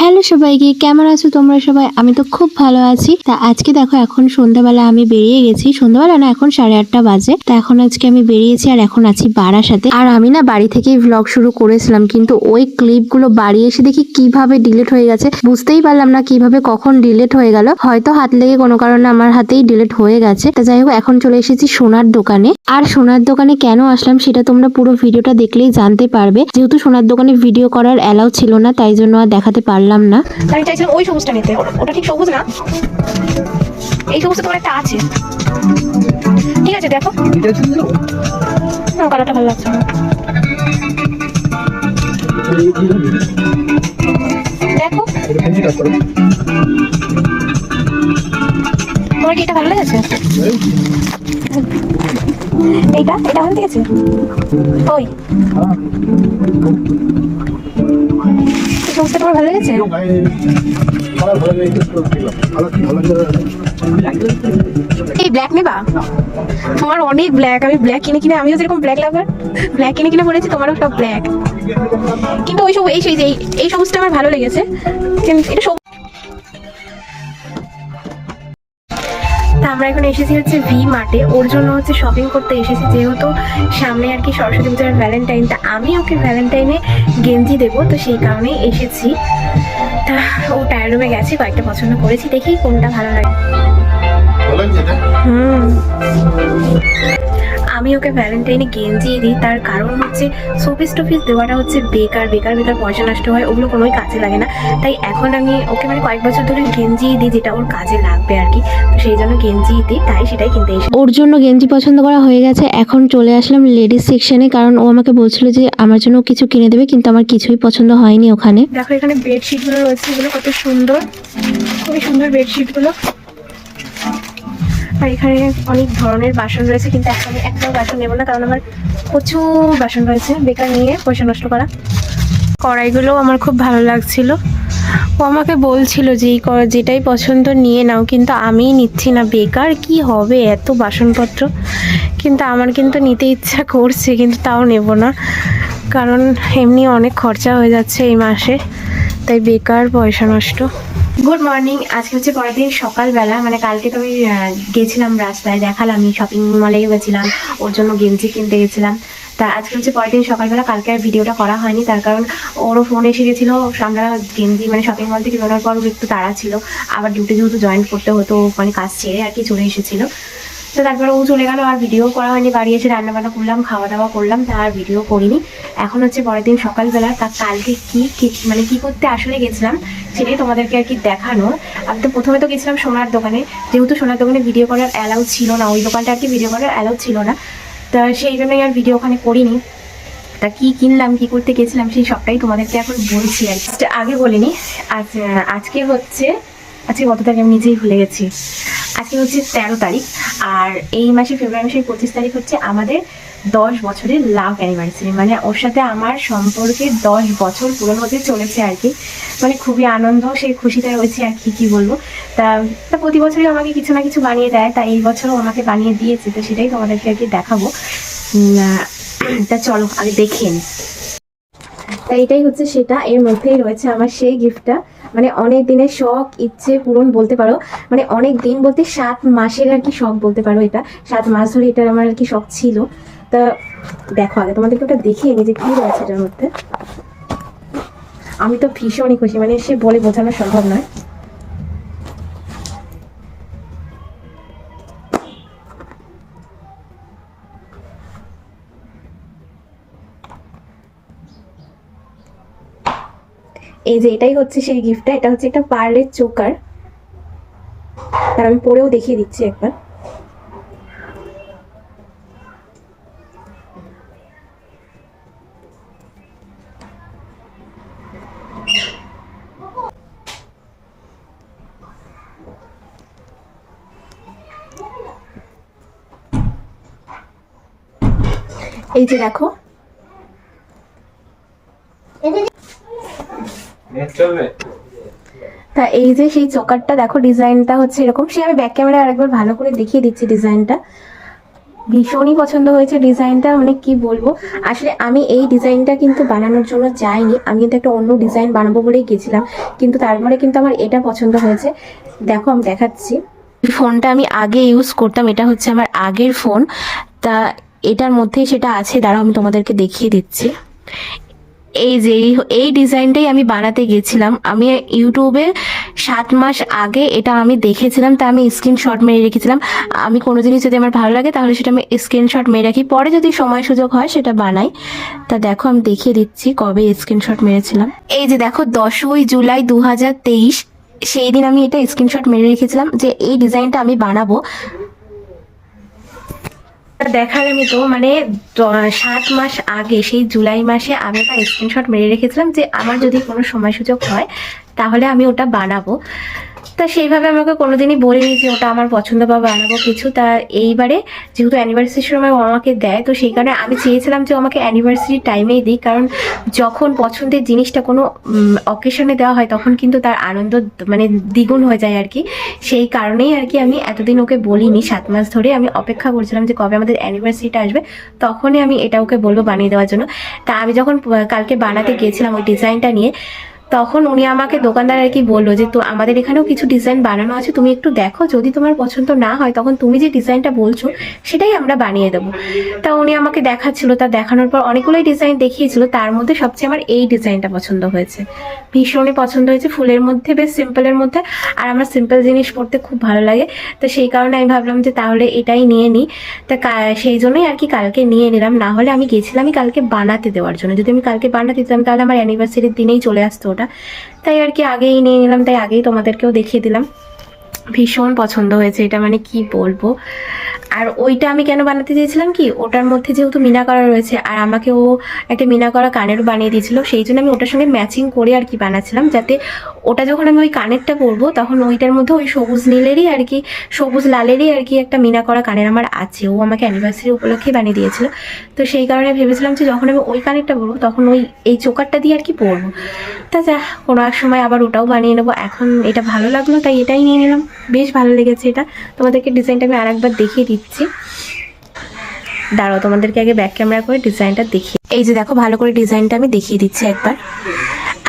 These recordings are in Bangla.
হ্যালো সবাইকে, কেমন আছো তোমরা সবাই? আমি তো খুব ভালো আছি। তা আজকে দেখো এখন সন্ধ্যাবেলা আমি বেরিয়ে গেছি, সন্ধ্যাবেলা না এখন 8:30 বাজে। তা এখন আজকে আমি বেরিয়েছি আর এখন আছি বারাসাতে। আর আমি না বাড়ি থেকেই ভ্লগ শুরু করেছিলাম, কিন্তু ওই ক্লিপগুলো বাড়ি এসে দেখি কিভাবে ডিলিট হয়ে গেছে, বুঝতেই পারলাম না কিভাবে কখন ডিলিট হয়ে গেল। হয়তো হাত লেগে কোনো কারণে আমার হাতেই ডিলিট হয়ে গেছে। তা যাই হোক, এখন চলে এসেছি সোনার দোকানে। আর সোনার দোকানে কেন আসলাম সেটা তোমরা পুরো ভিডিওটা দেখলেই জানতে পারবে। যেহেতু সোনার দোকানে ভিডিও করার অ্যালাউ ছিল না, তাই জন্য আর দেখাতে পারলাম না। আমি চাইছিলাম ওই সবুজটা নিতে, ওটা ঠিক সবুজ না, এই সবুজটা তোমার একটা আছে। ঠিক আছে দেখো, কালারটা ভালো লাগছে না। দেখো তোমার কি এটা ভালো লেগেছে? এইটা এটা ভালো লেগেছে? ওই সবুজটা তোমার ভালো লেগেছে? এই ব্ল্যাক নেবা? তোমার অনেক ব্ল্যাক, আমি ব্ল্যাক কিনে কিনে, আমিও যেরকম ব্ল্যাক লাভার, ব্ল্যাক কিনে কিনে পড়েছি, তোমারও সব ব্ল্যাক। কিন্তু ওই সব এই সবুজটা আমার ভালো লেগেছে, কিন্তু এটা সবুজ। আমরা এখন এসেছি হচ্ছে ভি মার্টে, ওর জন্য হচ্ছে শপিং করতে এসেছি, যেহেতু সামনে আর কি সরস্বতী পূজার ভ্যালেন্টাইন। তা আমি ওকে ভ্যালেন্টাইনে গেঞ্জি দেবো, তো সেই কারণেই এসেছি। তা ও টায়ার রুমে গেছে, কয়েকটা পছন্দ করেছি, দেখি কোনটা ভালো লাগে। আমি ওকে ভ্যালেন্টাইনে গেঞ্জি দিই, তার কারণ হচ্ছে শোপিস টোপিস দেওয়াটা হচ্ছে বেকার বেকার বেকার, পয়সা নষ্ট হয়, ওগুলো কোনোই কাজে লাগে না। তাই এখন আমি ওকে মানে কয়েক বছর ধরে গেঞ্জি দিই, যেটা ওর কাজে লাগবে আর কি, তো সেই জন্য গেঞ্জি দিই, তাই সেটাই কিনতে এসে। ওর জন্য গেঞ্জি পছন্দ করা হয়ে গেছে, এখন চলে আসলাম লেডিস সেকশনে, কারণ ও আমাকে বলছিল যে আমার জন্য কিছু কিনে দেবে, কিন্তু আমার কিছুই পছন্দ হয়নি ওখানে। দেখো এখানে বেডশিট গুলো রয়েছে, এগুলো কত সুন্দর, খুবই সুন্দর বেডশিট গুলো। আর এখানে অনেক ধরনের বাসন রয়েছে, কিন্তু এখন আমি একটাও বাসন নেবো না, কারণ আমার প্রচুর বাসন রয়েছে, বেকার নিয়ে পয়সা নষ্ট করা। কড়াইগুলো আমার খুব ভালো লাগছিল, ও আমাকে বলছিল যে যেটাই পছন্দ নিয়ে নাও, কিন্তু আমিই নিচ্ছি না, বেকার কি হবে এত বাসনপত্র। কিন্তু আমার কিন্তু নিতে ইচ্ছা করছে, কিন্তু তাও নেব না, কারণ এমনি অনেক খরচা হয়ে যাচ্ছে এই মাসে, তাই বেকার পয়সা নষ্ট। গুড মর্নিং, আজকে হচ্ছে পরের দিন সকালবেলা, মানে কালকে তো আমি গেছিলাম রাস্তায়, দেখালাম আমি শপিং মলে গেছিলাম, ওর জন্য গেঞ্জি কিনতে গেছিলাম। তা আজকে হচ্ছে পরের দিন সকালবেলা, কালকে আর ভিডিওটা করা হয়নি, তার কারণ ওরও ফোন এসে গেছিলো, আমরা গেঞ্জি মানে শপিং মল থেকে বেরোনোর পর একটু তাড়া ছিল, আবার ডিউটি যেহেতু জয়েন করতে হতো, মানে কাজ ছেড়ে আর কি চলে এসেছিলো। তো তারপরে ও চলে গেল, আর ভিডিও করা হয়নি, বাড়ি এসে রান্নাবান্না করলাম, খাওয়া দাওয়া করলাম, তা আর ভিডিও করিনি। এখন হচ্ছে পরের দিন সকালবেলা, তা কালকে মানে কি করতে আসলে গেছিলাম সেটাই তোমাদেরকে আর কি দেখানো। আমি তো প্রথমে তো গেছিলাম সোনার দোকানে, যেহেতু সোনার দোকানে ভিডিও করার অ্যালাউ ছিল না, ওই দোকানটা আর কি ভিডিও করার অ্যালাউ ছিল না, তা সেই জন্যই আর ভিডিও ওখানে করিনি। তা কি কিনলাম, কি করতে গেছিলাম, সেই সবটাই তোমাদেরকে এখন বলছি আর কি। আগে বলিনি, আজকে কত তারিখ আমি নিজেই ভুলে গেছি। আজকে হচ্ছে 13 তারিখ, আর এই মাসে ফেব্রুয়ারি মাসের 25 তারিখ হচ্ছে আমাদের 10 বছরের লাভ অ্যানিভার্সারি, মানে ওর সাথে আমার সম্পর্কে 10 বছর পূরণ হতে চলেছে আর কি। মানে খুবই আনন্দ, সেই খুশিতে রয়েছে আর কি বলবো। তা প্রতি বছরই আমাকে কিছু না কিছু বানিয়ে দেয়, তা এই বছরও আমাকে বানিয়ে দিয়েছে, তো সেটাই তোমাদেরকে আর কি দেখাবো। তা চলো আগে দেখে নিই। তা এটাই হচ্ছে সেটা, এর মধ্যেই রয়েছে আমার সেই গিফটটা, মানে অনেক দিনের শখ ইচ্ছে পূরণ বলতে পারো, মানে অনেক দিন বলতে 7 মাসের আর কি শখ বলতে পারো, এটা 7 মাস ধরে এটার আমার আর কি শখ ছিল। তা দেখো আগে তোমাদেরকে ওটা দেখিয়ে নি যে কি রয়েছে এটার মধ্যে। আমি তো ভীষণই খুশি, মানে সে বলে বোঝানো সম্ভব নয়। এই যে এটাই হচ্ছে সেই গিফটটা, এটা হচ্ছে একটা পার্লের চোকার, আর আমি পরেও দেখিয়ে দিচ্ছি একবার। এই যে দেখো, তা এই যে সেই চোকারটা দেখো, ডিজাইনটা হচ্ছে এরকম, সে আমি ব্যাক ক্যামেরায় আরেকবার ভালো করে দেখিয়ে দিচ্ছি ডিজাইনটা। ভীষণই পছন্দ হয়েছে ডিজাইনটা, মানে কি বলবো। আসলে আমি এই ডিজাইনটা কিন্তু বানানোর জন্য যাইনি, আমি কিন্তু একটা অন্য ডিজাইন বানাবো বলেই গেছিলাম, কিন্তু তারপরে কিন্তু আমার এটা পছন্দ হয়েছে। দেখো আমি দেখাচ্ছি, এই ফোনটা আমি আগে ইউজ করতাম, এটা হচ্ছে আমার আগের ফোন। তা এটার মধ্যেই সেটা আছে, দাঁড়াও আমি তোমাদেরকে দেখিয়ে দিচ্ছি। এই যে এই ডিজাইনটাই আমি বানাতে গেছিলাম, আমি ইউটিউবে 7 মাস আগে এটা আমি দেখেছিলাম, তা আমি স্ক্রিনশট মেরে রেখেছিলাম। আমি কোনো জিনিস যদি আমার ভালো লাগে তাহলে সেটা আমি স্ক্রিনশট মেরে রাখি, পরে যদি সময় সুযোগ হয় সেটা বানাই। তা দেখো আমি দেখিয়ে দিচ্ছি কবে স্ক্রিনশট মেরেছিলাম। এই যে দেখো 10ই জুলাই 2023, সেই দিন আমি এটা স্ক্রিনশট মেরে রেখেছিলাম যে এই ডিজাইনটা আমি বানাবো। দেখালামই তো, মানে 7 মাস আগে সেই জুলাই মাসে আমি একটা স্ক্রিনশট মেরে রেখেছিলাম যে আমার যদি কোনো সময় সুযোগ হয় তাহলে আমি ওটা বানাবো। তা সেইভাবে আমাকে কোনোদিনই বলিনি যে ওটা আমার পছন্দ বা বানাবো কিছু। তা এইবারে যেহেতু অ্যানিভার্সারির সময় ও আমাকে দেয়, তো সেই কারণে আমি চেয়েছিলাম যে ও আমাকে অ্যানিভার্সারি টাইমেই দিই, কারণ যখন পছন্দের জিনিসটা কোনো অকেশনে দেওয়া হয় তখন কিন্তু তার আনন্দ মানে দ্বিগুণ হয়ে যায় আর কি। সেই কারণেই আর কি আমি এতদিন ওকে বলিনি, 7 মাস ধরে আমি অপেক্ষা করছিলাম যে কবে আমাদের অ্যানিভার্সারিটা আসবে, তখনই আমি এটা ওকে বলবো বানিয়ে দেওয়ার জন্য। তা আমি যখন কালকে বানাতে গিয়েছিলাম ওই ডিজাইনটা নিয়ে, তখন উনি আমাকে দোকানদার আর কি বললো যে তো আমাদের এখানেও কিছু ডিজাইন বানানো আছে, তুমি একটু দেখো, যদি তোমার পছন্দ না হয় তখন তুমি যে ডিজাইনটা বলছো সেটাই আমরা বানিয়ে দেবো। তা উনি আমাকে দেখাচ্ছিল, তা দেখানোর পর অনেকগুলোই ডিজাইন দেখিয়েছিল, তার মধ্যে সবচেয়ে আমার এই ডিজাইনটা পছন্দ হয়েছে, ভীষণই পছন্দ হয়েছে। ফুলের মধ্যে, বেশ সিম্পলের মধ্যে, আর আমার সিম্পল জিনিস পড়তে খুব ভালো লাগে। তো সেই কারণে আমি ভাবলাম যে তাহলে এটাই নিয়ে নিই। তা সেই জন্যই আর কি কালকে নিয়ে নিলাম, না হলে আমি গেছিলামই কালকে বানাতে দেওয়ার জন্য। যদি আমি কালকে বানাতে দিতাম তাহলে আমার অ্যানিভার্সারির দিনেই চলে আসতো ওটা। তাই আর কি আগেই নিয়ে নিলাম, তাই আগেই তোমাদেরকেও দেখিয়ে দিলাম। ভীষণ পছন্দ হয়েছে এটা, মানে কি বলবো। আর ওইটা আমি কেন বানাতে চেয়েছিলাম কি, ওটার মধ্যে যেহেতু মিনা করা রয়েছে আর আমাকে ও একটা মিনা করা কানেরও বানিয়ে দিয়েছিল, সেই জন্য আমি ওটার সঙ্গে ম্যাচিং করে আর কি বানাচ্ছিলাম, যাতে ওটা যখন আমি ওই কানেরটা পরবো তখন ওইটার মধ্যে ওই সবুজ নীলেরই আর কি, সবুজ লালেরই আর কি একটা মিনা করা কানের আমার আছে, ও আমাকে অ্যানিভার্সারি উপলক্ষেই বানিয়ে দিয়েছিল। তো সেই কারণে ভেবেছিলাম যে যখন আমি ওই কানেরটা পরবো তখন ওই এই চোকারটা দিয়ে আর কি পরবো। তা যা, কোনো এক সময় আবার ওটাও বানিয়ে নেবো, এখন এটা ভালো লাগলো তাই এটাই নিয়ে নিলাম। বেশ ভালো লেগেছে এটা, তোমাদেরকে ডিজাইনটা আমি আরেকবার দেখিয়ে দিচ্ছি। দাঁড়াও তোমাদেরকে আগে ব্যাক ক্যামেরা করে ডিজাইনটা দেখিয়ে, এই যে দেখো ভালো করে ডিজাইনটা আমি দেখিয়ে দিচ্ছি একবার।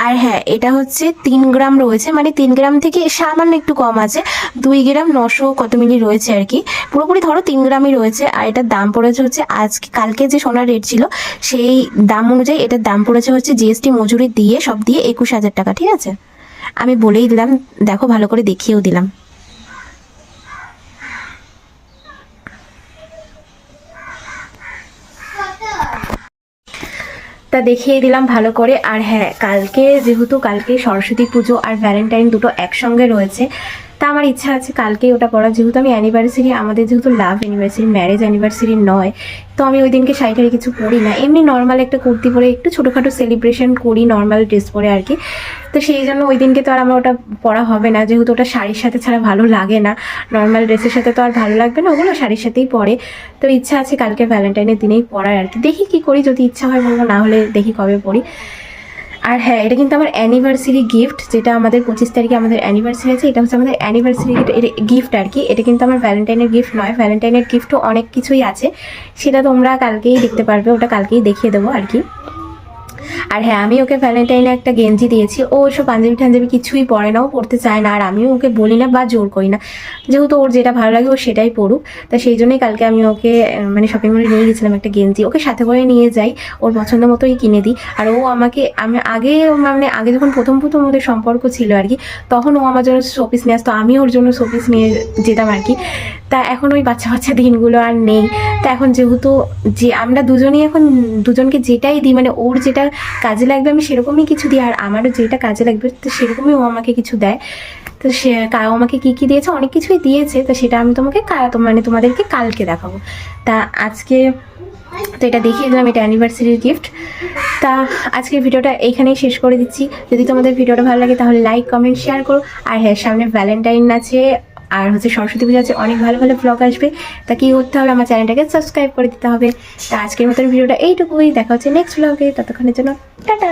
আর হ্যাঁ, এটা হচ্ছে 3 গ্রাম রয়েছে, মানে 3 গ্রাম থেকে সামান্য একটু কম আছে, 2 গ্রাম 900 কত মিলি রয়েছে আর কি, পুরোপুরি ধরো 3 গ্রামই রয়েছে। আর এটার দাম পড়েছে হচ্ছে আজকে কালকে যে সোনার রেট ছিল সেই দাম অনুযায়ী এটার দাম পড়েছে হচ্ছে জিএসটি মজুরি দিয়ে সব দিয়ে 21,000 টাকা। ঠিক আছে, আমি বলেই দিলাম, দেখো ভালো করে দেখিয়েও দিলাম। তা দেখিয়ে দিলাম ভালো করে। আর হ্যাঁ, কালকে যেহেতু কালকে সরস্বতী পুজো আর ভ্যালেন্টাইন দুটো একসঙ্গে রয়েছে, তা আমার ইচ্ছা আছে কালকেই ওটা পড়া, যেহেতু আমি অ্যানিভার্সারি, আমাদের যেহেতু লাভ অ্যানিভার্সারি, ম্যারেজ অ্যানিভার্সারি নয়, তো আমি ওই দিনকে শাড়ি টাড়ি কিছু পরি না, এমনি নর্মাল একটা কুর্তি পরে একটু ছোটোখাটো সেলিব্রেশন করি, নর্মাল ড্রেস পরে আর কি। তো সেই জন্য ওই দিনকে তো আর আমার ওটা পরা হবে না, যেহেতু ওটা শাড়ির সাথে ছাড়া ভালো লাগে না, নর্মাল ড্রেসের সাথে তো আর ভালো লাগবে না, ওগুলো শাড়ির সাথেই পরে। তো ইচ্ছা আছে কালকে ভ্যালেন্টাইনের দিনেই পরার আর কি, দেখি কি করি, যদি ইচ্ছা হয় বলবো, না হলে দেখি কবে পরি। আর হ্যাঁ, এটা কিন্তু আমার অ্যানিভার্সারি গিফট, যেটা আমাদের 25 তারিখে আমাদের অ্যানিভার্সারি আছে, এটা হচ্ছে আমাদের অ্যানিভার্সারি গিফট আর কি। এটা কিন্তু আমার ভ্যালেন্টাইনের গিফট নয়, ভ্যালেন্টাইনের গিফটও অনেক কিছুই আছে, সেটা তোমরা কালকেই দেখতে পারবে, ওটা কালকেই দেখিয়ে দেবো আর কি। আর হ্যাঁ, আমি ওকে ভ্যালেন্টাইনে একটা গেঞ্জি দিয়েছি, ও ওসব পাঞ্জাবি টাঞ্জাবি কিছুই পরে না, ও পড়তে চায় না, আর আমিও ওকে বলি না বা জোর করি না, যেহেতু ওর যেটা ভালো লাগে ও সেটাই পড়ুক। তা সেই জন্যই কালকে আমি ওকে মানে শপিং মলে নিয়ে গেছিলাম একটা গেঞ্জি, ওকে সাথে করে নিয়ে যাই, ওর পছন্দ মতোই কিনে দিই। আর ও আমাকে, আমি আগে মানে আগে যখন প্রথম ওদের সম্পর্ক ছিল আর কি, তখন ও আমার জন্য শোপিস নিয়ে আসতো, আমি ওর জন্য শোপিস নিয়ে যেতাম আর কি। তা এখন ওই বাচ্চা বাচ্চা দিনগুলো আর নেই। তা এখন যেহেতু যে আমরা দুজনেই এখন দুজনকে যেটাই দিই, মানে ওর যেটা কাজে লাগবে আমি সেরকমই কিছু দিই, আর আমারও যেটা কাজে লাগবে তো সেরকমই ও আমাকে কিছু দেয়। তো সে আমাকে কি কি দিয়েছে, অনেক কিছুই দিয়েছে, তো সেটা আমি তোমাকে মানে তোমাদেরকে কালকে দেখাবো। তা আজকে তো এটা দেখিয়ে দিলাম, এটা অ্যানিভার্সারির গিফট। তা আজকের ভিডিওটা এইখানেই শেষ করে দিচ্ছি। যদি তোমাদের ভিডিওটা ভালো লাগে তাহলে লাইক কমেন্ট শেয়ার করো। আর হ্যাঁ, সামনে ভ্যালেন্টাইন আছে আর হচ্ছে সরস্বতী পুজো আছে, অনেক ভালো ভালো ব্লগ আসবে। তা কি করতে হবে, আমার চ্যানেলটাকে সাবস্ক্রাইব করে দিতে হবে। তা আজকের মতন ভিডিওটা এইটুকুই, দেখা হচ্ছে নেক্সট ব্লগে, ততক্ষণের জন্য টাটা।